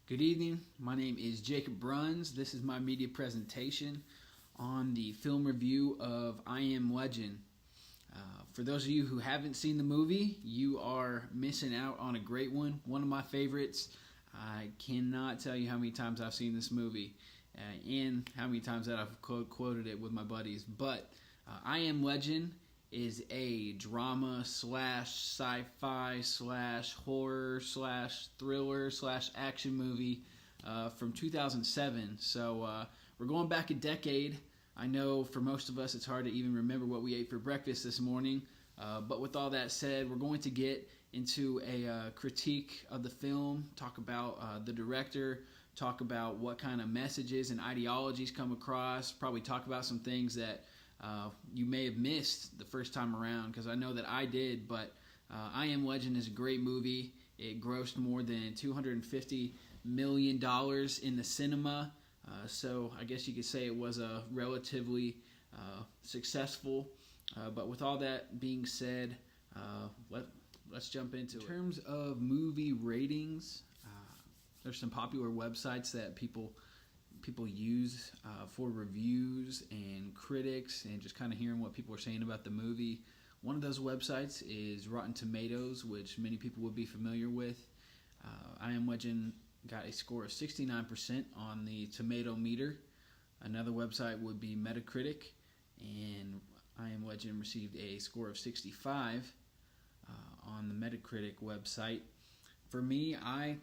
Good evening. My name is Jacob Bruns. This is my media presentation on the film review of I Am Legend. For those of you who haven't seen the movie, you are missing out on a great one of my favorites. I cannot tell you how many times I've seen this movie and how many times that I've quoted it with my buddies. But I Am Legend is a drama slash sci-fi slash horror slash thriller slash action movie from 2007. So we're going back a decade. I know for most of us it's hard to even remember what we ate for breakfast this morning. But with all that said, we're going to get into a critique of the film, talk about the director, talk about what kind of messages and ideologies come across, probably talk about some things that you may have missed the first time around, because I know that I did. But I Am Legend is a great movie. It grossed more than $250 million in the cinema. So I guess you could say it was a relatively successful. But with all that being said, let's jump into it. In terms of movie ratings, there's some popular websites that people use for reviews and critics and just kind of hearing what people are saying about the movie. One of those websites is Rotten Tomatoes, which many people would be familiar with. I Am Legend got a score of 69% on the tomato meter. Another website would be Metacritic, and I Am Legend received a score of 65 on the Metacritic website. For me, I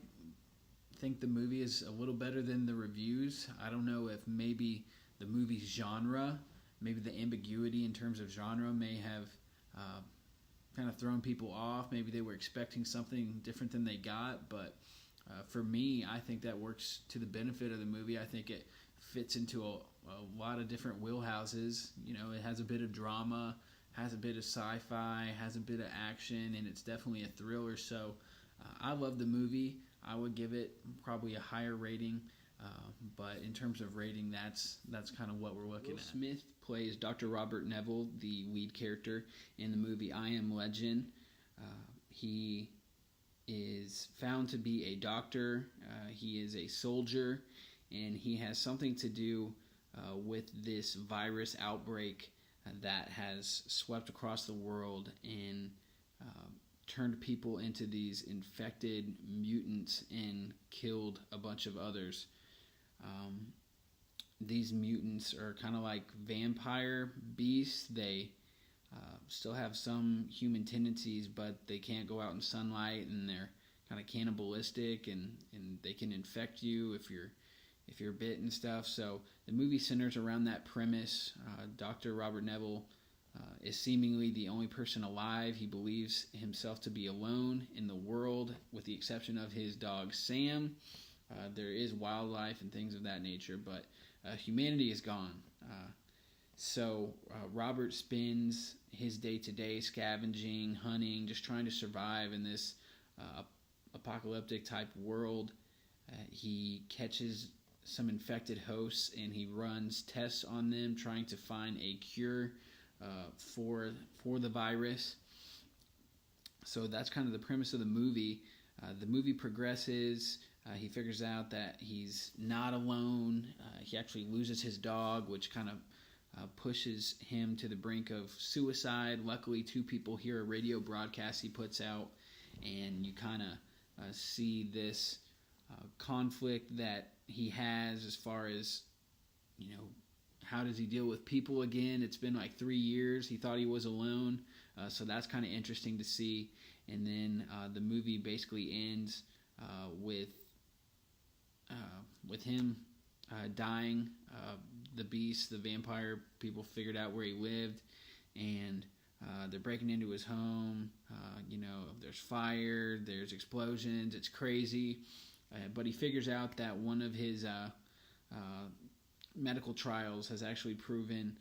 think the movie is a little better than the reviews. I don't know if maybe the movie's genre, maybe the ambiguity in terms of genre may have kind of thrown people off. Maybe they were expecting something different than they got, but for me, I think that works to the benefit of the movie. I think it fits into a lot of different wheelhouses. You know, it has a bit of drama, has a bit of sci-fi, has a bit of action, and it's definitely a thriller. So I love the movie. I would give it probably a higher rating, but in terms of rating, that's kind of what we're looking at. Will Smith plays Dr. Robert Neville, the lead character in the movie I Am Legend. He is found to be a doctor. He is a soldier, and he has something to do with this virus outbreak that has swept across the world and turned people into these infected mutants and killed a bunch of others. These mutants are kind of like vampire beasts. They still have some human tendencies, but they can't go out in sunlight, and they're kind of cannibalistic, and they can infect you if you're bit and stuff. So the movie centers around that premise. Dr. Robert Neville is seemingly the only person alive. He believes himself to be alone in the world, with the exception of his dog Sam. There is wildlife and things of that nature, but humanity is gone. So Robert spends his day-to-day scavenging, hunting, just trying to survive in this apocalyptic type world. He catches some infected hosts, and he runs tests on them, trying to find a cure for the virus. So that's kind of the premise of the movie. The movie progresses. He figures out that he's not alone. He actually loses his dog, which kind of pushes him to the brink of suicide. Luckily, two people hear a radio broadcast he puts out, and you kind of see this conflict that he has as far as, you know, how does he deal with people again? It's been like 3 years. He thought he was alone, so that's kind of interesting to see. And then the movie basically ends with him dying. The beast, the vampire people figured out where he lived, and they're breaking into his home. There's fire, there's explosions. It's crazy, but he figures out that one of his medical trials has actually proven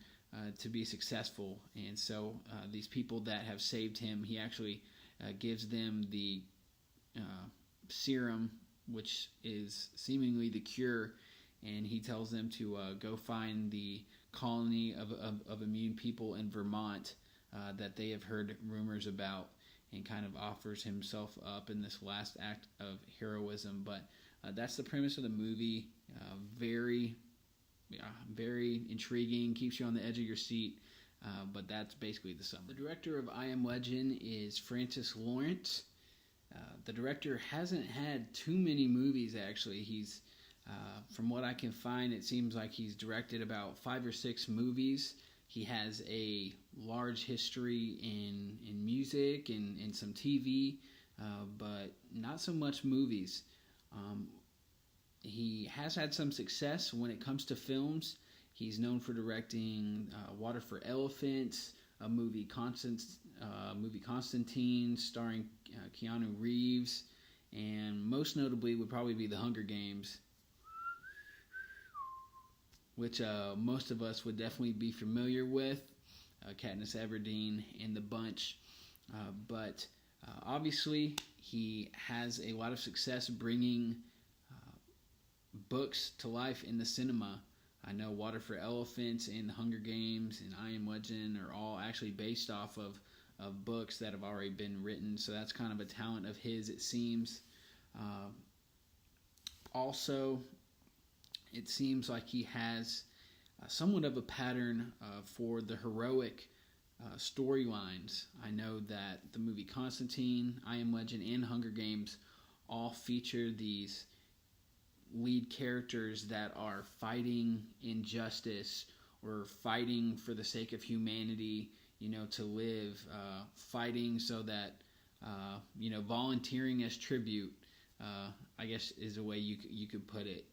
to be successful, and so these people that have saved him, he actually gives them the serum, which is seemingly the cure, and he tells them to go find the colony of immune people in Vermont that they have heard rumors about, and kind of offers himself up in this last act of heroism. But that's the premise of the movie. Very intriguing, keeps you on the edge of your seat. But that's basically the sum. The director of I Am Legend is Francis Lawrence. The director hasn't had too many movies, actually. He's, from what I can find, it seems like he's directed about 5 or 6 movies. He has a large history in music and some TV, but not so much movies. He has had some success when it comes to films. He's known for directing Water for Elephants, a movie Constantine, starring Keanu Reeves, and most notably would probably be The Hunger Games, which most of us would definitely be familiar with, Katniss Everdeen and the bunch. But obviously, he has a lot of success bringing books to life in the cinema. I know Water for Elephants and The Hunger Games and I Am Legend are all actually based off of books that have already been written, so that's kind of a talent of his, it seems. Also, it seems like he has somewhat of a pattern for the heroic storylines. I know that the movie Constantine, I Am Legend, and Hunger Games all feature these lead characters that are fighting injustice or fighting for the sake of humanity, to live, fighting so that, volunteering as tribute, I guess is a way you could put it,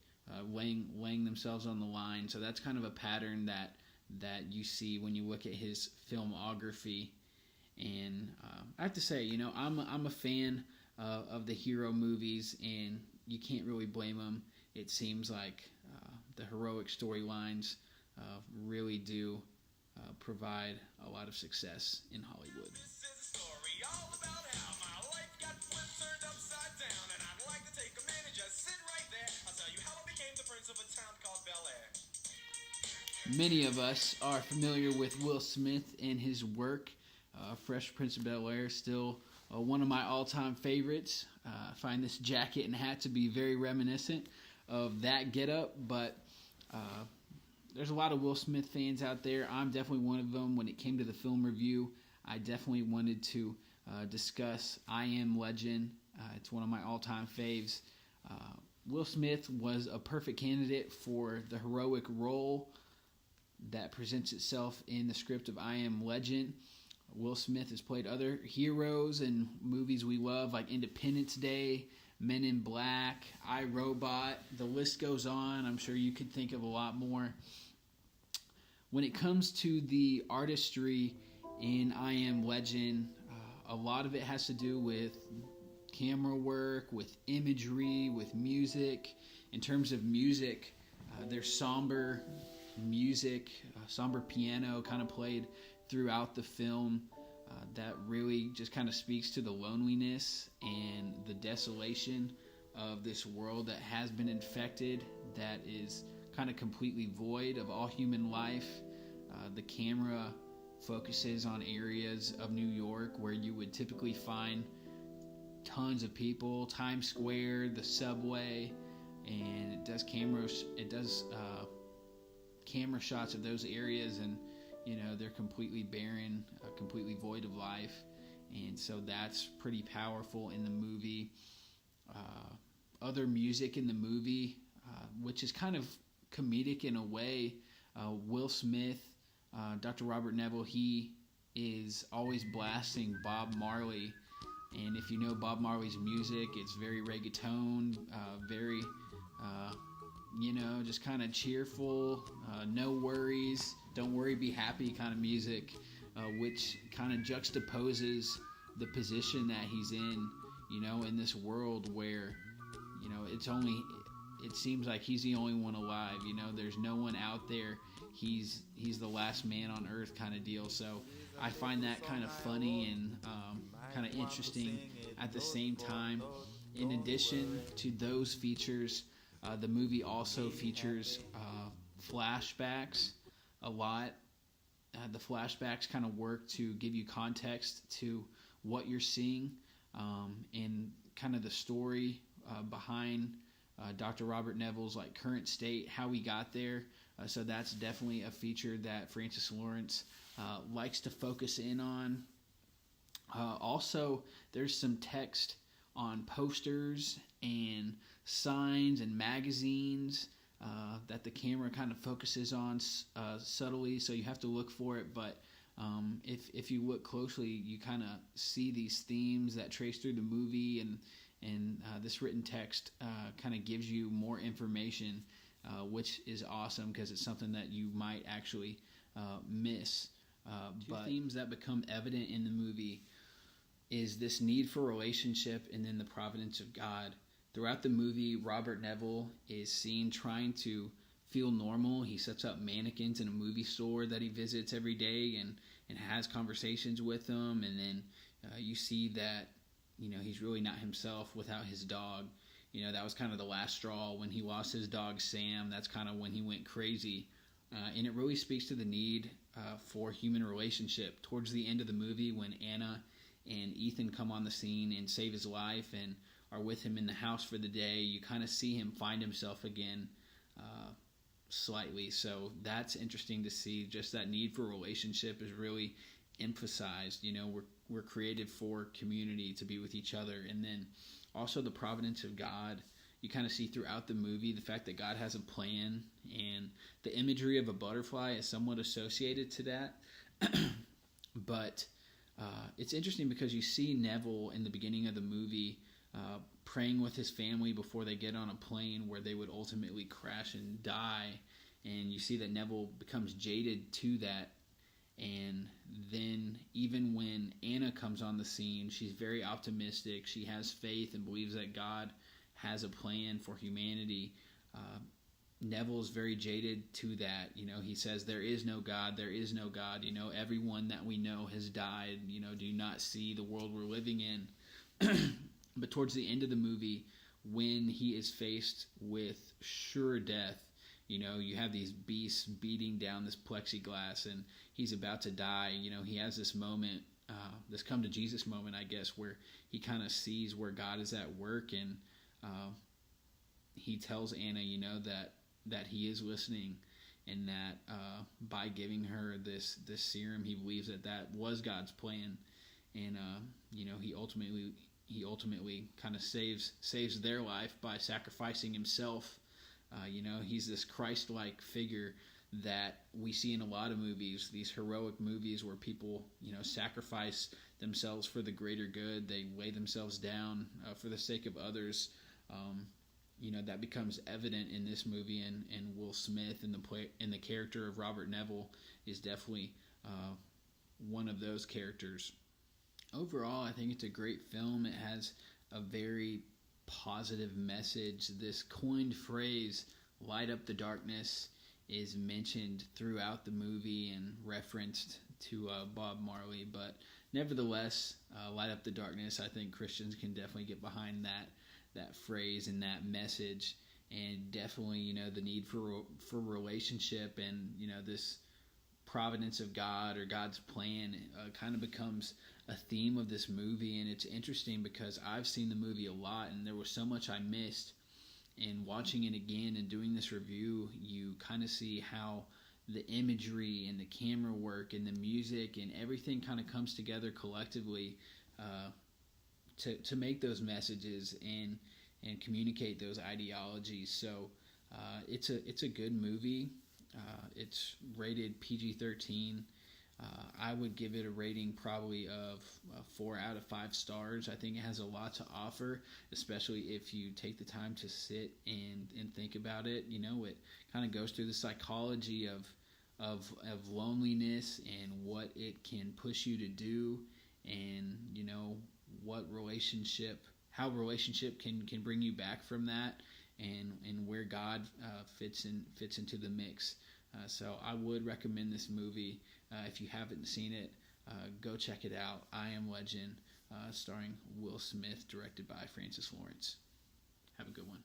laying themselves on the line. So that's kind of a pattern that you see when you look at his filmography. And I have to say, I'm a fan of the hero movies, and you can't really blame them. It seems like the heroic storylines really do provide a lot of success in Hollywood. This is a story all about how my life got flipped, turned upside down, and I'd like to take a minute, just sit right there. I'll tell you how I became the prince of a town called Bel Air. Many of us are familiar with Will Smith and his work. Fresh Prince of Bel Air, still one of my all-time favorites. I find this jacket and hat to be very reminiscent of that getup, but there's a lot of Will Smith fans out there. I'm definitely one of them. When it came to the film review, I definitely wanted to discuss I Am Legend. It's one of my all-time faves. Will Smith was a perfect candidate for the heroic role that presents itself in the script of I Am Legend. Will Smith has played other heroes in movies we love, like Independence Day, Men in Black, I, Robot. The list goes on. I'm sure you could think of a lot more. When it comes to the artistry in I Am Legend, a lot of it has to do with camera work, with imagery, with music. In terms of music, there's somber music, somber piano kind of played throughout the film that really just kind of speaks to the loneliness and the desolation of this world that has been infected, that is kind of completely void of all human life. The camera focuses on areas of New York where you would typically find tons of people, Times Square, the subway, and it does camera shots of those areas, and they're completely barren, completely void of life. And so that's pretty powerful in the movie. Other music in the movie, which is kind of comedic in a way. Will Smith, Dr. Robert Neville, he is always blasting Bob Marley. And if you know Bob Marley's music, it's very reggaeton, very, just kind of cheerful, no worries, don't worry, be happy kind of music, which kind of juxtaposes the position that he's in, in this world where, it seems like he's the only one alive, there's no one out there, he's the last man on earth kind of deal. So I find that kind of funny and kind of interesting at the same time. In addition to those features, the movie also features flashbacks a lot. The flashbacks kind of work to give you context to what you're seeing, and kind of the story behind Dr. Robert Neville's like current state, how he got there. So that's definitely a feature that Francis Lawrence likes to focus in on. Also, there's some text on posters and signs and magazines that the camera kind of focuses on subtly, so you have to look for it. But if you look closely, you kind of see these themes that trace through the movie, and this written text kind of gives you more information, which is awesome because it's something that you might actually miss. But themes that become evident in the movie is this need for relationship and then the providence of God. Throughout the movie, Robert Neville is seen trying to feel normal. He sets up mannequins in a movie store that he visits every day and has conversations with them. And then you see that, he's really not himself without his dog. That was kind of the last straw. When he lost his dog, Sam, that's kind of when he went crazy. And it really speaks to the need for human relationship. Towards the end of the movie, when Anna and Ethan come on the scene and save his life and are with him in the house for the day, you kind of see him find himself again slightly. So that's interesting to see. Just that need for relationship is really emphasized. We're created for community, to be with each other. And then also the providence of God. You kind of see throughout the movie the fact that God has a plan, and the imagery of a butterfly is somewhat associated to that. But it's interesting because you see Neville in the beginning of the movie praying with his family before they get on a plane where they would ultimately crash and die. And you see that Neville becomes jaded to that. And then even when Anna comes on the scene, she's very optimistic. She has faith and believes that God has a plan for humanity. Neville's very jaded to that. He says, there is no God, there is no God. Everyone that we know has died. Do you not see the world we're living in? But towards the end of the movie, when he is faced with sure death, you have these beasts beating down this plexiglass and he's about to die. He has this moment, this come to Jesus moment, I guess, where he kind of sees where God is at work, and he tells Anna, that he is listening, and that by giving her this serum, he believes that was God's plan, and he ultimately kind of saves their life by sacrificing himself. He's this Christ-like figure that we see in a lot of movies, these heroic movies where people, sacrifice themselves for the greater good. They lay themselves down for the sake of others. That becomes evident in this movie, and Will Smith in the character of Robert Neville is definitely one of those characters. Overall, I think it's a great film. It has a very positive message. This coined phrase, light up the darkness, is mentioned throughout the movie and referenced to Bob Marley. But nevertheless, light up the darkness, I think Christians can definitely get behind that phrase and that message. And definitely, the need for relationship and, this providence of God or God's plan kind of becomes a theme of this movie. And it's interesting because I've seen the movie a lot and there was so much I missed. And watching it again and doing this review, you kind of see how the imagery and the camera work and the music and everything kind of comes together collectively to make those messages and communicate those ideologies. So it's a good movie. It's rated PG-13. I would give it a rating probably of 4 out of 5 stars. I think it has a lot to offer, especially if you take the time to sit and think about it. It kind of goes through the psychology of loneliness and what it can push you to do, and how relationship can bring you back from that, and where God fits into the mix. So I would recommend this movie. If you haven't seen it, go check it out. I Am Legend, starring Will Smith, directed by Francis Lawrence. Have a good one.